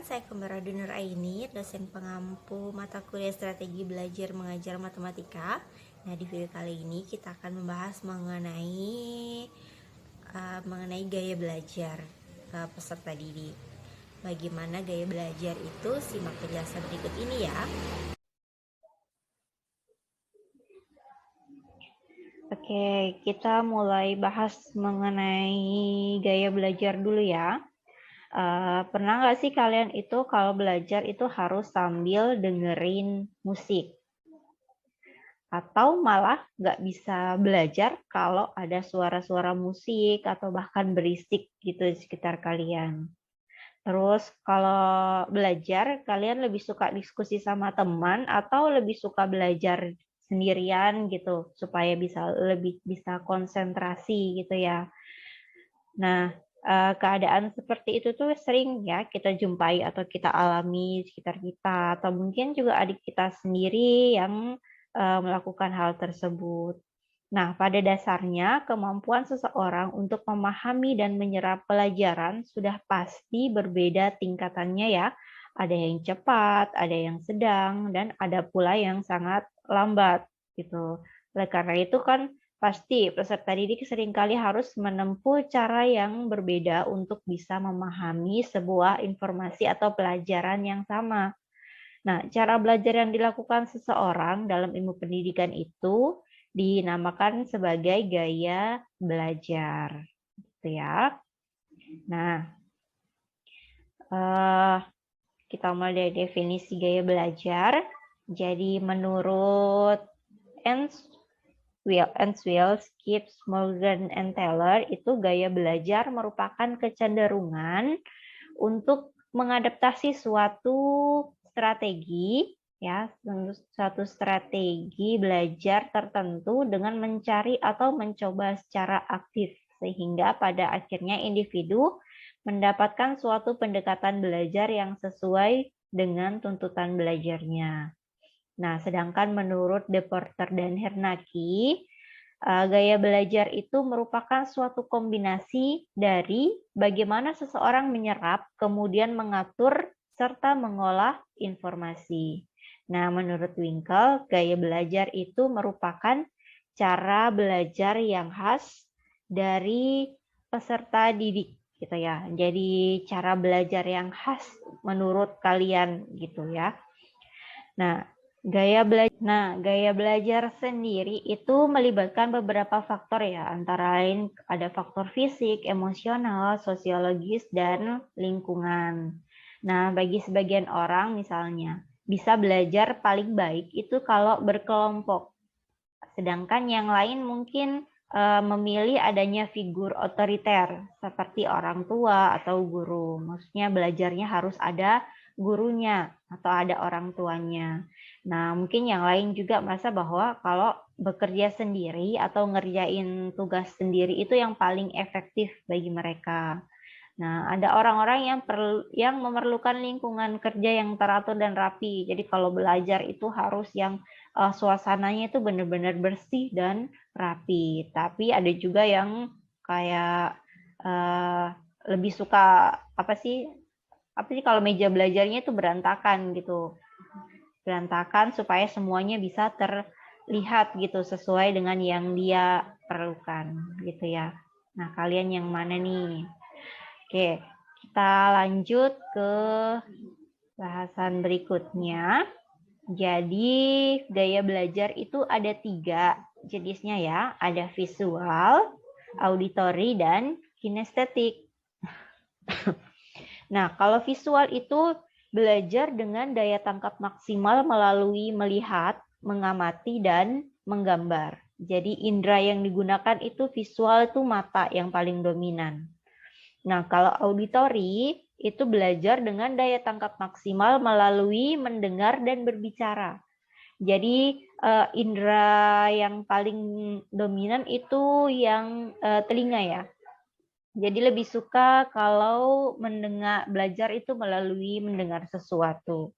saya Kembara Nur Aini, dosen pengampu mata kuliah Strategi Belajar Mengajar Matematika. Nah, di video kali ini kita akan membahas mengenai gaya belajar peserta didik. Bagaimana gaya belajar itu? Simak penjelasan berikut ini ya. Oke, kita mulai bahas mengenai gaya belajar dulu ya. Pernah nggak sih kalian itu kalau belajar itu harus sambil dengerin musik? Atau malah nggak bisa belajar kalau ada suara-suara musik atau bahkan berisik gitu di sekitar kalian. Terus kalau belajar, kalian lebih suka diskusi sama teman atau lebih suka belajar sendirian gitu supaya lebih bisa konsentrasi gitu ya. Nah, keadaan seperti itu tuh sering ya kita jumpai atau kita alami di sekitar kita, atau mungkin juga adik kita sendiri yang melakukan hal tersebut. Nah, pada dasarnya kemampuan seseorang untuk memahami dan menyerap pelajaran sudah pasti berbeda tingkatannya ya. Ada yang cepat, ada yang sedang, dan ada pula yang sangat lambat gitu. Oleh karena itu kan pasti peserta didik seringkali harus menempuh cara yang berbeda untuk bisa memahami sebuah informasi atau pelajaran yang sama. Nah, cara belajar yang dilakukan seseorang dalam ilmu pendidikan itu dinamakan sebagai gaya belajar, gitu ya. Nah, kita mulai dari definisi gaya belajar. Jadi menurut Enswell, Skips, Morgan, and Taylor, itu gaya belajar merupakan kecenderungan untuk mengadaptasi suatu strategi belajar tertentu dengan mencari atau mencoba secara aktif, sehingga pada akhirnya individu mendapatkan suatu pendekatan belajar yang sesuai dengan tuntutan belajarnya. Nah, sedangkan menurut De Porter dan Hernaki, gaya belajar itu merupakan suatu kombinasi dari bagaimana seseorang menyerap, kemudian mengatur, serta mengolah informasi. Nah, menurut Winkel, gaya belajar itu merupakan cara belajar yang khas dari peserta didik gitu ya. Jadi cara belajar yang khas menurut kalian gitu ya. Nah, gaya belajar sendiri itu melibatkan beberapa faktor ya, antara lain ada faktor fisik, emosional, sosiologis, dan lingkungan. Nah, bagi sebagian orang misalnya, bisa belajar paling baik itu kalau berkelompok. Sedangkan yang lain mungkin memilih adanya figur otoriter seperti orang tua atau guru. Maksudnya belajarnya harus ada gurunya atau ada orang tuanya. Nah, mungkin yang lain juga merasa bahwa kalau bekerja sendiri atau ngerjain tugas sendiri itu yang paling efektif bagi mereka. Nah, ada orang-orang yang memerlukan lingkungan kerja yang teratur dan rapi. Jadi kalau belajar itu harus yang suasananya itu benar-benar bersih dan rapi. Tapi ada juga yang kayak lebih suka apa sih kalau meja belajarnya itu berantakan gitu. Berantakan supaya semuanya bisa terlihat gitu sesuai dengan yang dia perlukan gitu ya. Nah, kalian yang mana nih? Oke, kita lanjut ke bahasan berikutnya. Jadi, gaya belajar itu ada 3 jenisnya ya. Ada visual, auditory, dan kinestetik. Nah, kalau visual itu belajar dengan daya tangkap maksimal melalui melihat, mengamati, dan menggambar. Jadi, indera yang digunakan itu visual itu mata yang paling dominan. Nah, kalau auditory itu belajar dengan daya tangkap maksimal melalui mendengar dan berbicara. Jadi indera yang paling dominan itu yang telinga ya. Jadi lebih suka kalau belajar itu melalui mendengar sesuatu.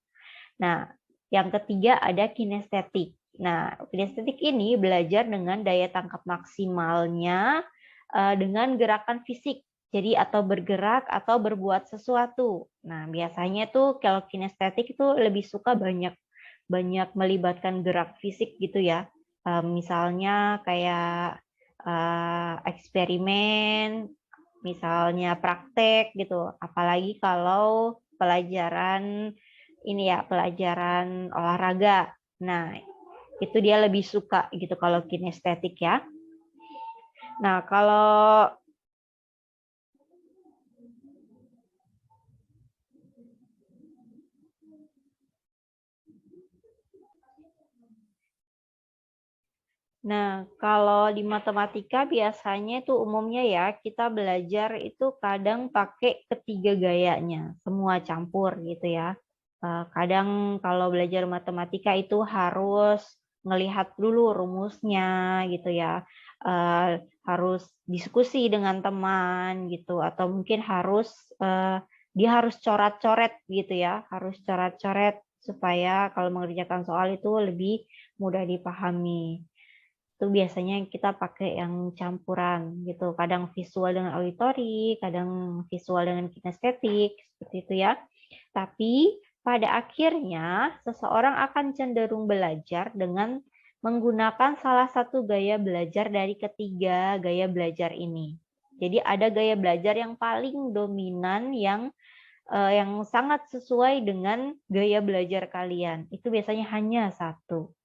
Nah, yang ketiga ada kinestetik. Nah, kinestetik ini belajar dengan daya tangkap maksimalnya dengan gerakan fisik. Jadi atau bergerak atau berbuat sesuatu. Nah, biasanya tuh kalau kinestetik itu lebih suka banyak melibatkan gerak fisik gitu ya. Misalnya kayak eksperimen, misalnya praktek gitu. Apalagi kalau pelajaran ini ya, pelajaran olahraga. Nah, itu dia lebih suka gitu kalau kinestetik ya. Nah, kalau di matematika biasanya itu umumnya ya kita belajar itu kadang pakai ketiga gayanya, semua campur gitu ya. Kadang kalau belajar matematika itu harus ngelihat dulu rumusnya gitu ya. Harus diskusi dengan teman gitu atau mungkin dia harus coret-coret gitu ya, harus coret-coret supaya kalau mengerjakan soal itu lebih mudah dipahami. Itu biasanya kita pakai yang campuran gitu. Kadang visual dengan auditori, kadang visual dengan kinestetik, seperti itu ya. Tapi pada akhirnya seseorang akan cenderung belajar dengan menggunakan salah satu gaya belajar dari ketiga gaya belajar ini. Jadi ada gaya belajar yang paling dominan yang sangat sesuai dengan gaya belajar kalian. Itu biasanya hanya satu.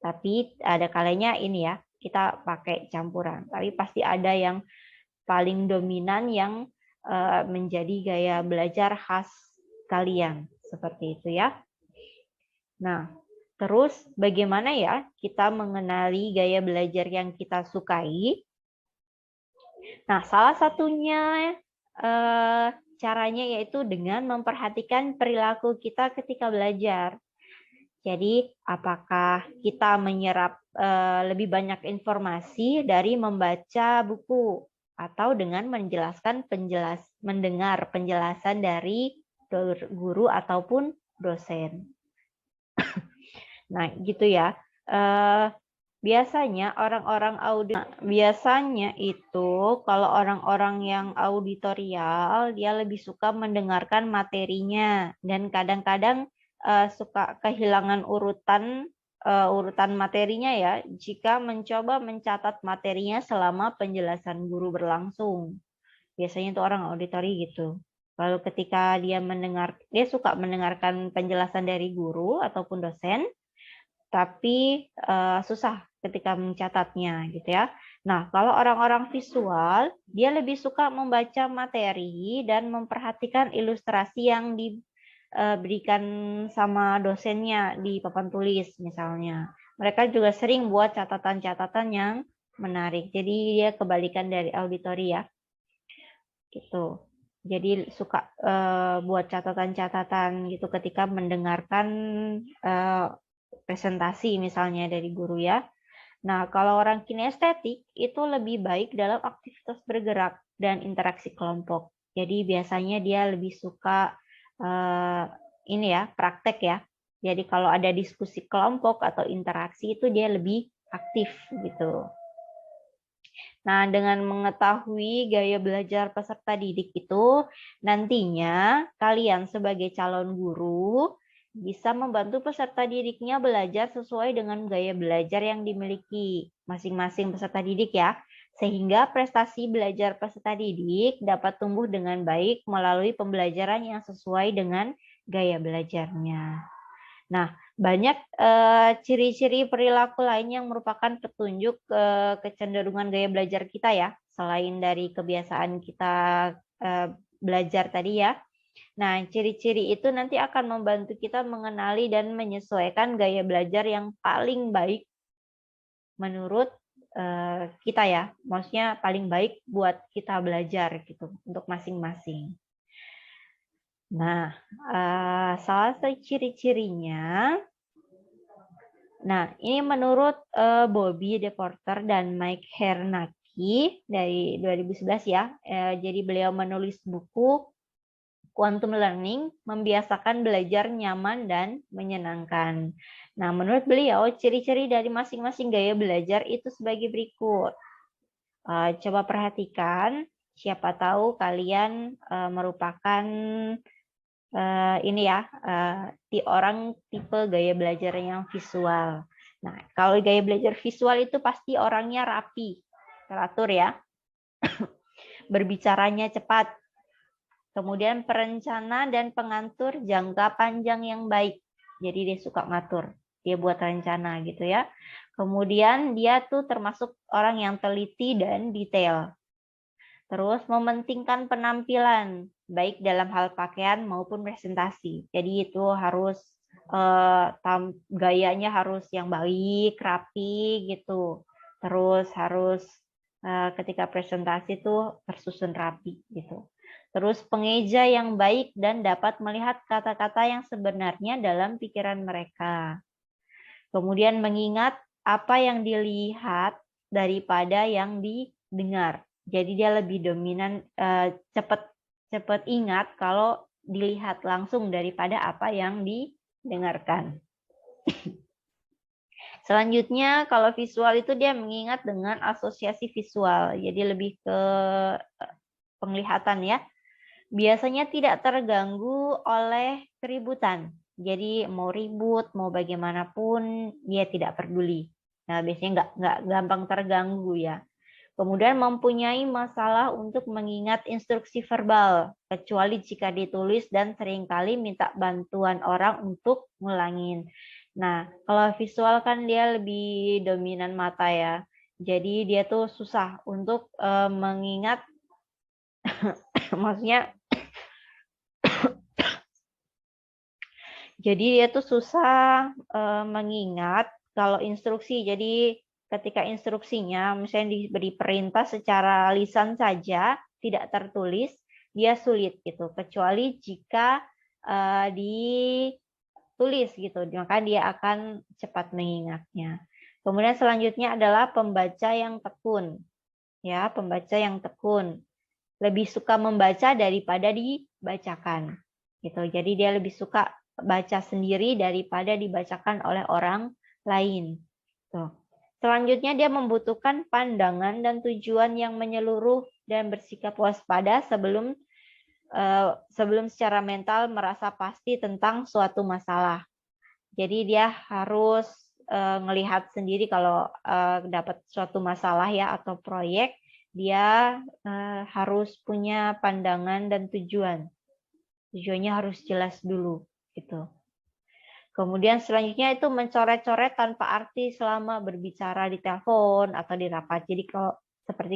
Tapi ada kalanya ini ya, kita pakai campuran. Tapi pasti ada yang paling dominan yang menjadi gaya belajar khas kalian. Seperti itu ya. Nah, terus bagaimana ya kita mengenali gaya belajar yang kita sukai? Nah, salah satunya caranya yaitu dengan memperhatikan perilaku kita ketika belajar. Jadi, apakah kita menyerap lebih banyak informasi dari membaca buku atau dengan mendengar penjelasan dari guru ataupun dosen. Nah, gitu ya. Biasanya itu kalau orang-orang yang auditorial dia lebih suka mendengarkan materinya dan kadang-kadang suka kehilangan urutan materinya ya jika mencoba mencatat materinya selama penjelasan guru berlangsung. Biasanya itu orang auditori gitu. Lalu ketika dia suka mendengarkan penjelasan dari guru ataupun dosen, tapi susah ketika mencatatnya gitu ya. Nah, kalau orang-orang visual, dia lebih suka membaca materi dan memperhatikan ilustrasi yang diberikan sama dosennya di papan tulis misalnya. Mereka juga sering buat catatan-catatan yang menarik. Jadi dia kebalikan dari auditori ya. Gitu. Jadi suka buat catatan-catatan gitu ketika mendengarkan presentasi misalnya dari guru ya. Nah, kalau orang kinestetik itu lebih baik dalam aktivitas bergerak dan interaksi kelompok. Jadi biasanya dia lebih suka ini ya, praktek ya. Jadi kalau ada diskusi kelompok atau interaksi itu dia lebih aktif gitu. Nah, dengan mengetahui gaya belajar peserta didik itu, nantinya kalian sebagai calon guru bisa membantu peserta didiknya belajar sesuai dengan gaya belajar yang dimiliki masing-masing peserta didik ya, sehingga prestasi belajar peserta didik dapat tumbuh dengan baik melalui pembelajaran yang sesuai dengan gaya belajarnya. Nah, banyak ciri-ciri perilaku lain yang merupakan petunjuk kecenderungan gaya belajar kita ya, selain dari kebiasaan kita belajar tadi ya. Nah, ciri-ciri itu nanti akan membantu kita mengenali dan menyesuaikan gaya belajar yang paling baik menurut kita ya. Maksudnya paling baik buat kita belajar gitu untuk masing-masing. Nah, salah satu ciri-cirinya, nah ini menurut Bobby DePorter dan Mike Hernacki dari 2011 ya. Jadi beliau menulis buku Quantum Learning, membiasakan belajar nyaman dan menyenangkan. Nah, menurut beliau, ciri-ciri dari masing-masing gaya belajar itu sebagai berikut. Coba perhatikan, Siapa tahu kalian merupakan ini ya, orang tipe gaya belajar yang visual. Nah, kalau gaya belajar visual itu pasti orangnya rapi, teratur ya, berbicaranya cepat, kemudian perencana dan pengatur jangka panjang yang baik. Jadi dia suka ngatur, dia buat rencana gitu ya. Kemudian dia tuh termasuk orang yang teliti dan detail. Terus mementingkan penampilan, baik dalam hal pakaian maupun presentasi. Jadi itu harus gayanya harus yang baik, rapi gitu. Terus harus ketika presentasi itu tersusun rapi gitu. Terus pengeja yang baik dan dapat melihat kata-kata yang sebenarnya dalam pikiran mereka. Kemudian mengingat apa yang dilihat daripada yang didengar. Jadi dia lebih dominan cepat ingat kalau dilihat langsung daripada apa yang didengarkan. Selanjutnya kalau visual itu dia mengingat dengan asosiasi visual. Jadi lebih ke penglihatan ya. Biasanya tidak terganggu oleh keributan. Jadi mau ribut, mau bagaimanapun, dia tidak peduli. Nah, biasanya nggak gampang terganggu ya. Kemudian mempunyai masalah untuk mengingat instruksi verbal, kecuali jika ditulis dan seringkali minta bantuan orang untuk ngulangin. Nah, kalau visual kan dia lebih dominan mata ya. Jadi dia tuh susah untuk mengingat, maksudnya jadi dia tuh susah mengingat kalau instruksi. Jadi ketika instruksinya misalnya diberi perintah secara lisan saja, tidak tertulis, dia sulit gitu. Kecuali jika ditulis gitu, maka dia akan cepat mengingatnya. Kemudian selanjutnya adalah pembaca yang tekun. Ya, pembaca yang tekun. Lebih suka membaca daripada dibacakan. Gitu. Jadi dia lebih suka baca sendiri daripada dibacakan oleh orang lain. Tuh. Selanjutnya dia membutuhkan pandangan dan tujuan yang menyeluruh dan bersikap waspada sebelum secara mental merasa pasti tentang suatu masalah. Jadi dia harus melihat sendiri kalau dapat suatu masalah ya atau proyek, dia harus punya pandangan dan tujuan. Tujuannya harus jelas dulu gitu. Kemudian selanjutnya itu mencoret-coret tanpa arti selama berbicara di telepon atau di rapat. Jadi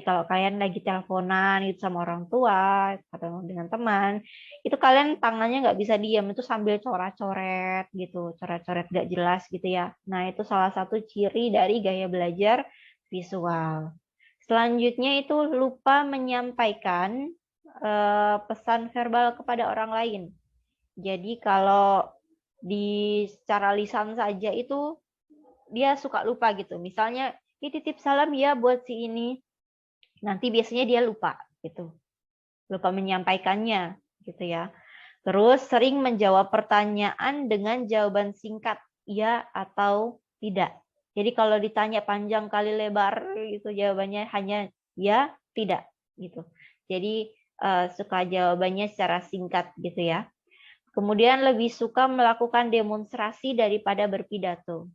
kalau kalian lagi teleponan gitu sama orang tua atau dengan teman, itu kalian tangannya nggak bisa diam, itu sambil coret-coret gitu, coret-coret nggak jelas gitu ya. Nah itu salah satu ciri dari gaya belajar visual. Selanjutnya itu lupa menyampaikan pesan verbal kepada orang lain. Jadi kalau secara lisan saja itu dia suka lupa gitu. Misalnya, ini titip salam ya buat si ini. Nanti biasanya dia lupa gitu. Lupa menyampaikannya gitu ya. Terus sering menjawab pertanyaan dengan jawaban singkat, ya atau tidak. Jadi kalau ditanya panjang kali lebar itu jawabannya hanya ya, tidak gitu. Jadi suka jawabannya secara singkat gitu ya. Kemudian lebih suka melakukan demonstrasi daripada berpidato.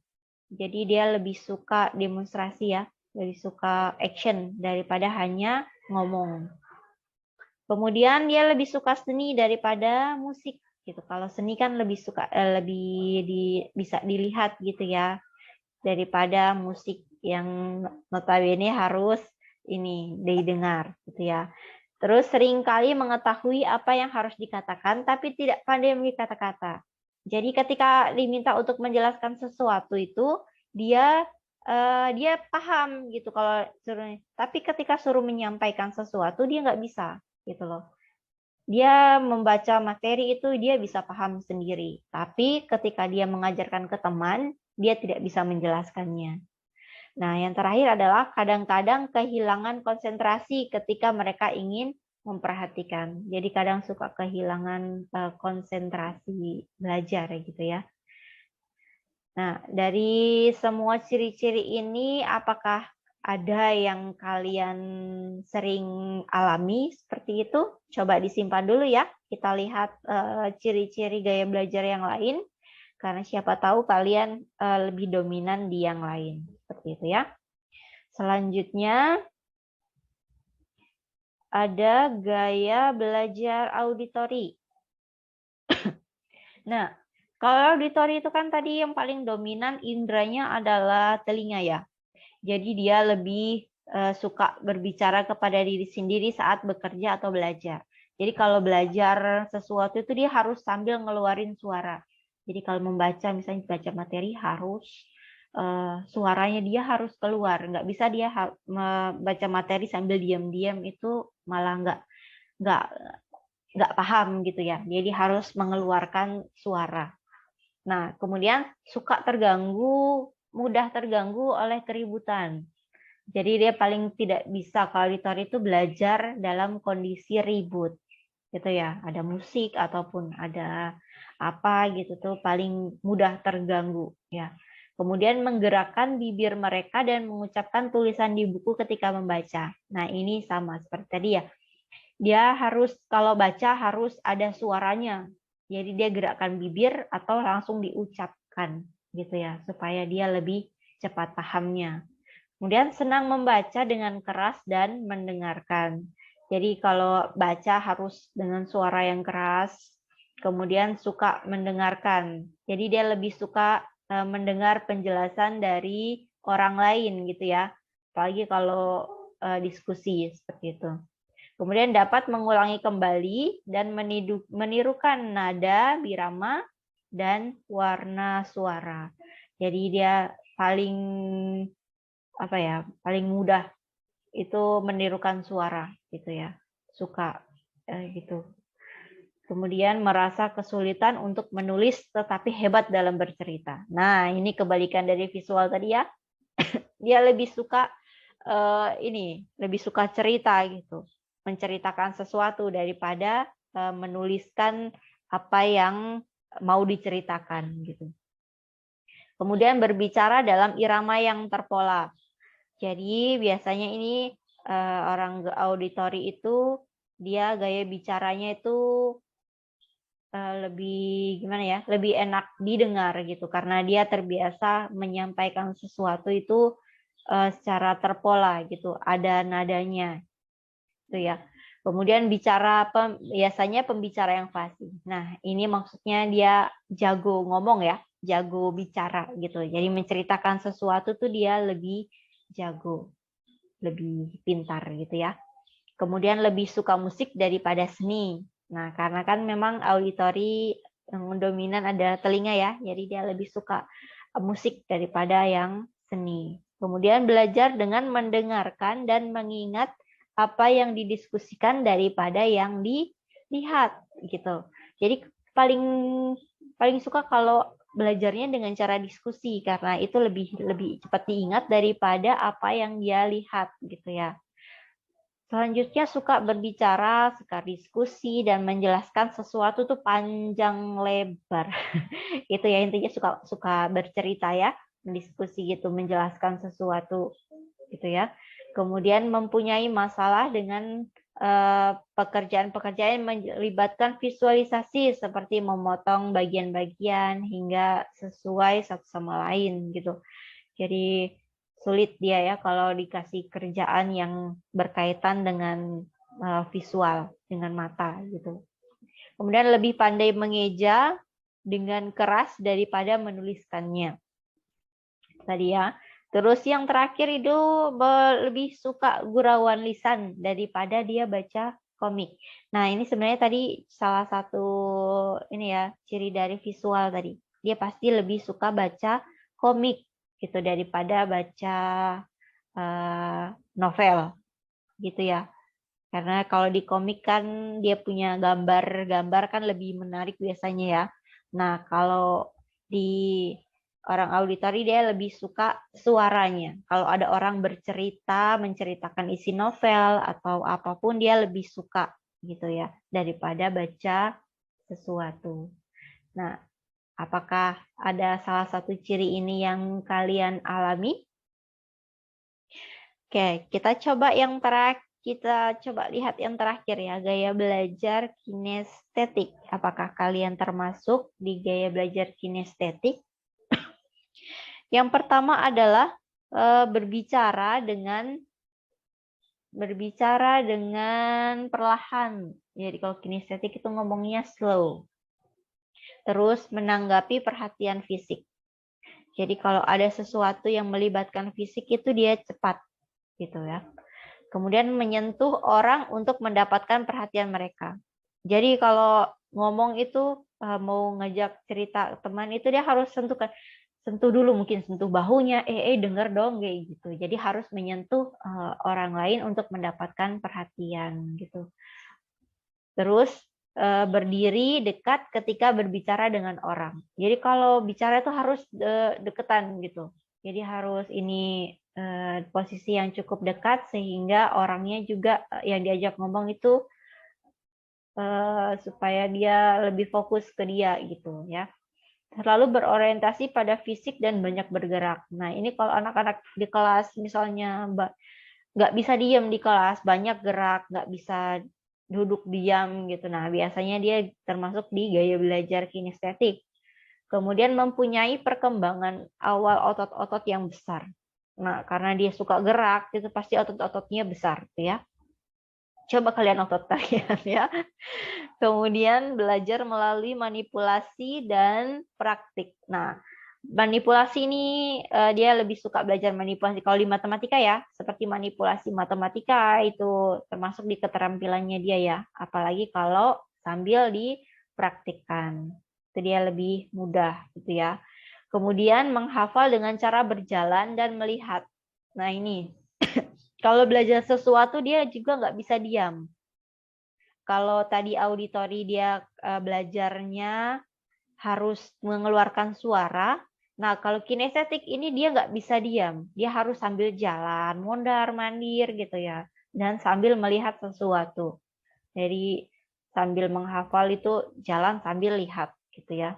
Jadi dia lebih suka demonstrasi ya, lebih suka action daripada hanya ngomong. Kemudian dia lebih suka seni daripada musik gitu. Kalau seni kan lebih suka bisa dilihat gitu ya daripada musik yang notabene harus ini didengar gitu ya. Terus seringkali mengetahui apa yang harus dikatakan, tapi tidak pandai memilih kata-kata. Jadi ketika diminta untuk menjelaskan sesuatu itu, dia paham gitu kalau suruh. Tapi ketika suruh menyampaikan sesuatu, dia nggak bisa gitu loh. Dia membaca materi itu dia bisa paham sendiri. Tapi ketika dia mengajarkan ke teman, dia tidak bisa menjelaskannya. Nah, yang terakhir adalah kadang-kadang kehilangan konsentrasi ketika mereka ingin memperhatikan. Jadi kadang suka kehilangan konsentrasi belajar ya gitu ya. Nah, dari semua ciri-ciri ini apakah ada yang kalian sering alami seperti itu? Coba disimpan dulu ya. Kita lihat ciri-ciri gaya belajar yang lain. Karena siapa tahu kalian lebih dominan di yang lain. Seperti itu ya. Selanjutnya ada gaya belajar auditori. Nah, kalau auditori itu kan tadi yang paling dominan indranya adalah telinga ya. Jadi dia lebih suka berbicara kepada diri sendiri saat bekerja atau belajar. Jadi kalau belajar sesuatu itu dia harus sambil ngeluarin suara. Jadi kalau membaca, misalnya baca materi harus suaranya dia harus keluar. Nggak bisa dia membaca materi sambil diam-diam, itu malah nggak nggak paham gitu ya. Jadi harus mengeluarkan suara. Nah, kemudian suka terganggu, mudah terganggu oleh keributan. Jadi dia paling tidak bisa kalau auditori itu belajar dalam kondisi ribut. Gitu ya, ada musik ataupun ada apa gitu tuh paling mudah terganggu ya. Kemudian menggerakkan bibir mereka dan mengucapkan tulisan di buku ketika membaca. Nah, ini sama seperti tadi ya. Dia harus kalau baca harus ada suaranya. Jadi dia gerakkan bibir atau langsung diucapkan gitu ya, supaya dia lebih cepat pahamnya. Kemudian senang membaca dengan keras dan mendengarkan. Jadi kalau baca harus dengan suara yang keras, kemudian suka mendengarkan. Jadi dia lebih suka mendengar penjelasan dari orang lain gitu ya. Apalagi kalau diskusi seperti itu. Kemudian dapat mengulangi kembali dan menirukan nada, birama, dan warna suara. Jadi dia paling paling mudah itu menirukan suara gitu ya, suka gitu. Kemudian merasa kesulitan untuk menulis tetapi hebat dalam bercerita. Nah, ini kebalikan dari visual tadi ya. Dia lebih suka lebih suka cerita gitu, menceritakan sesuatu daripada menuliskan apa yang mau diceritakan gitu. Kemudian berbicara dalam irama yang terpola. Jadi biasanya ini orang auditori itu dia gaya bicaranya itu lebih gimana ya, lebih enak didengar gitu karena dia terbiasa menyampaikan sesuatu itu secara terpola gitu, ada nadanya gitu ya. Kemudian biasanya pembicara yang fasih. Nah, ini maksudnya dia jago ngomong ya, jago bicara gitu. Jadi menceritakan sesuatu tuh dia lebih jago, lebih pintar gitu ya. Kemudian lebih suka musik daripada seni. Nah, karena kan memang auditori yang dominan ada telinga ya, jadi dia lebih suka musik daripada yang seni. Kemudian belajar dengan mendengarkan dan mengingat apa yang didiskusikan daripada yang dilihat gitu. Jadi paling suka kalau belajarnya dengan cara diskusi karena itu lebih cepat diingat daripada apa yang dia lihat gitu ya. Selanjutnya suka berbicara, suka diskusi dan menjelaskan sesuatu tuh panjang lebar. Itu ya intinya suka bercerita ya, mendiskusi gitu, menjelaskan sesuatu gitu ya. Kemudian mempunyai masalah dengan pekerjaan-pekerjaan yang melibatkan visualisasi seperti memotong bagian-bagian hingga sesuai satu sama lain gitu. Jadi sulit dia ya kalau dikasih kerjaan yang berkaitan dengan visual, dengan mata gitu. Kemudian lebih pandai mengeja dengan keras daripada menuliskannya. Tadi ya. Terus yang terakhir itu lebih suka gurauan lisan daripada dia baca komik. Nah, ini sebenarnya tadi salah satu ini ya, ciri dari visual tadi. Dia pasti lebih suka baca komik gitu daripada baca novel gitu ya. Karena kalau di komik kan dia punya gambar-gambar kan lebih menarik biasanya ya. Nah, kalau di orang auditori dia lebih suka suaranya. Kalau ada orang bercerita, menceritakan isi novel atau apapun dia lebih suka gitu ya daripada baca sesuatu. Nah, apakah ada salah satu ciri ini yang kalian alami? Oke, kita coba lihat yang terakhir ya, gaya belajar kinestetik. Apakah kalian termasuk di gaya belajar kinestetik? Yang pertama adalah berbicara dengan perlahan. Jadi kalau kinestetik itu ngomongnya slow. Terus menanggapi perhatian fisik. Jadi kalau ada sesuatu yang melibatkan fisik itu dia cepat gitu ya. Kemudian menyentuh orang untuk mendapatkan perhatian mereka. Jadi kalau ngomong itu mau ngajak cerita teman itu dia harus sentuh dulu, mungkin sentuh bahunya, denger dong kayak gitu. Jadi harus menyentuh orang lain untuk mendapatkan perhatian gitu. Terus berdiri dekat ketika berbicara dengan orang. Jadi kalau bicara itu harus deketan gitu. Jadi harus ini posisi yang cukup dekat sehingga orangnya juga yang diajak ngomong itu supaya dia lebih fokus ke dia gitu ya. Selalu berorientasi pada fisik dan banyak bergerak. Nah ini kalau anak-anak di kelas misalnya nggak bisa diam di kelas, banyak gerak, nggak bisa duduk diam gitu. Nah, biasanya dia termasuk di gaya belajar kinestetik. Kemudian mempunyai perkembangan awal otot-otot yang besar. Nah, karena dia suka gerak, itu pasti otot-ototnya besar, tuh ya. Coba kalian otot kalian ya. Kemudian belajar melalui manipulasi dan praktik. Nah, manipulasi ini dia lebih suka belajar manipulasi. Kalau di matematika ya, seperti manipulasi matematika itu termasuk di keterampilannya dia ya. Apalagi kalau sambil dipraktikkan. Itu dia lebih mudah gitu ya. Kemudian menghafal dengan cara berjalan dan melihat. Nah ini, kalau belajar sesuatu dia juga nggak bisa diam. Kalau tadi auditori dia belajarnya harus mengeluarkan suara. Nah, kalau kinestetik ini dia nggak bisa diam. Dia harus sambil jalan, mondar-mandir gitu ya. Dan sambil melihat sesuatu. Jadi sambil menghafal itu jalan sambil lihat gitu ya.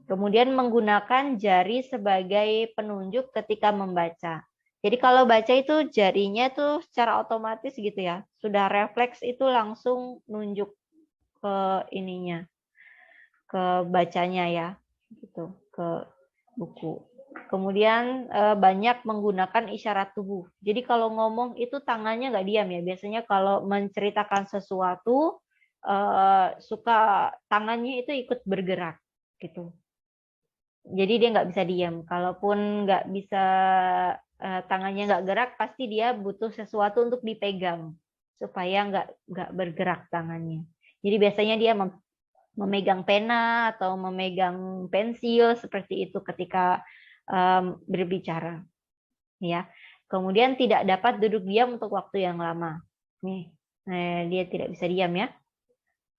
Kemudian menggunakan jari sebagai penunjuk ketika membaca. Jadi kalau baca itu jarinya tuh secara otomatis gitu ya. Sudah refleks itu langsung nunjuk ke ininya, ke bacanya ya, gitu, ke buku. Kemudian banyak menggunakan isyarat tubuh. Jadi kalau ngomong itu tangannya nggak diam ya. Biasanya kalau menceritakan sesuatu suka tangannya itu ikut bergerak gitu. Jadi dia nggak bisa diam. Kalaupun nggak bisa tangannya nggak gerak, pasti dia butuh sesuatu untuk dipegang supaya nggak bergerak tangannya. Jadi biasanya dia memegang pena atau memegang pensil seperti itu ketika berbicara, ya. Kemudian tidak dapat duduk diam untuk waktu yang lama. Nih, dia tidak bisa diam ya.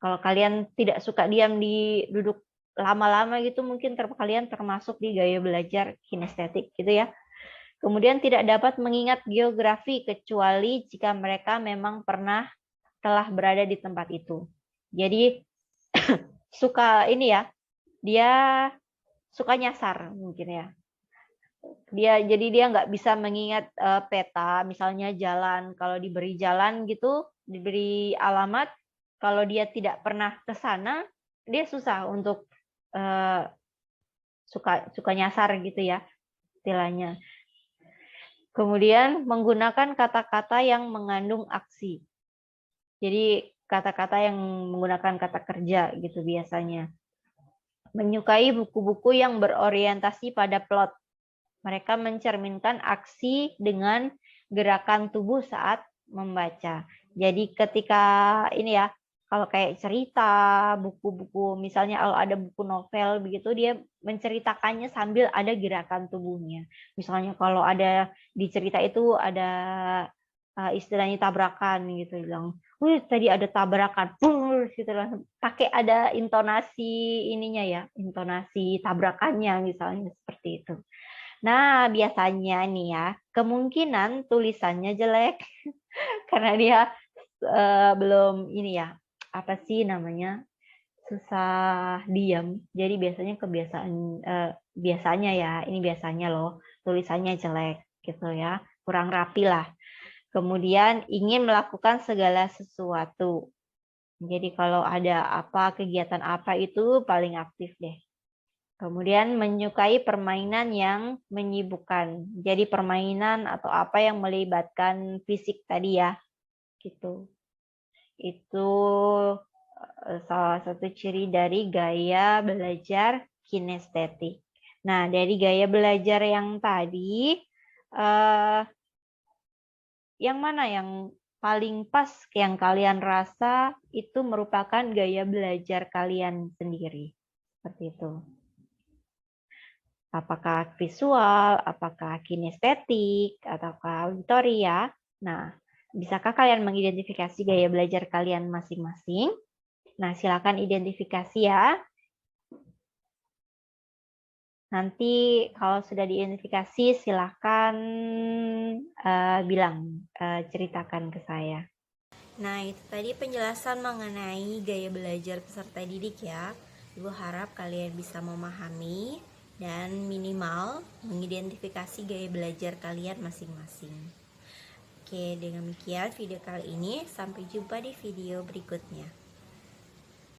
Kalau kalian tidak suka diam duduk lama-lama gitu, mungkin kalian termasuk di gaya belajar kinestetik gitu ya. Kemudian tidak dapat mengingat geografi kecuali jika mereka memang telah berada di tempat itu. Jadi suka ini ya, dia suka nyasar mungkin ya. Jadi dia nggak bisa mengingat peta, misalnya jalan. Kalau diberi jalan gitu, diberi alamat, kalau dia tidak pernah ke sana, dia susah untuk suka nyasar gitu ya istilahnya. Kemudian menggunakan kata-kata yang mengandung aksi. Jadi kata-kata yang menggunakan kata kerja gitu biasanya. Menyukai buku-buku yang berorientasi pada plot. Mereka mencerminkan aksi dengan gerakan tubuh saat membaca. Jadi ketika ini ya, kalau kayak cerita, buku-buku, misalnya kalau ada buku novel begitu, dia menceritakannya sambil ada gerakan tubuhnya. Misalnya kalau ada di cerita itu ada istilahnya tabrakan gitu, bilang, "Wih, tadi ada tabrakan." Gitu langsung pakai ada intonasi ininya ya, intonasi tabrakannya misalnya seperti itu. Nah, biasanya nih ya, kemungkinan tulisannya jelek karena dia belum ini ya, apa sih namanya, susah diam. Jadi biasanya biasanya ya, ini biasanya loh, tulisannya jelek gitu ya, kurang rapi lah. Kemudian ingin melakukan segala sesuatu. Jadi kalau ada kegiatan apa itu paling aktif deh. Kemudian menyukai permainan yang menyibukkan. Jadi permainan atau apa yang melibatkan fisik tadi ya. Gitu. Itu salah satu ciri dari gaya belajar kinestetik. Nah, dari gaya belajar yang tadi, yang mana yang paling pas yang kalian rasa itu merupakan gaya belajar kalian sendiri? Seperti itu. Apakah visual, apakah kinestetik, ataukah auditoria? Nah, bisakah kalian mengidentifikasi gaya belajar kalian masing-masing? Nah, silakan identifikasi ya. Nanti kalau sudah diidentifikasi, silakan ceritakan ke saya. Nah, itu tadi penjelasan mengenai gaya belajar peserta didik ya. Ibu harap kalian bisa memahami dan minimal mengidentifikasi gaya belajar kalian masing-masing. Oke, dengan demikian video kali ini. Sampai jumpa di video berikutnya.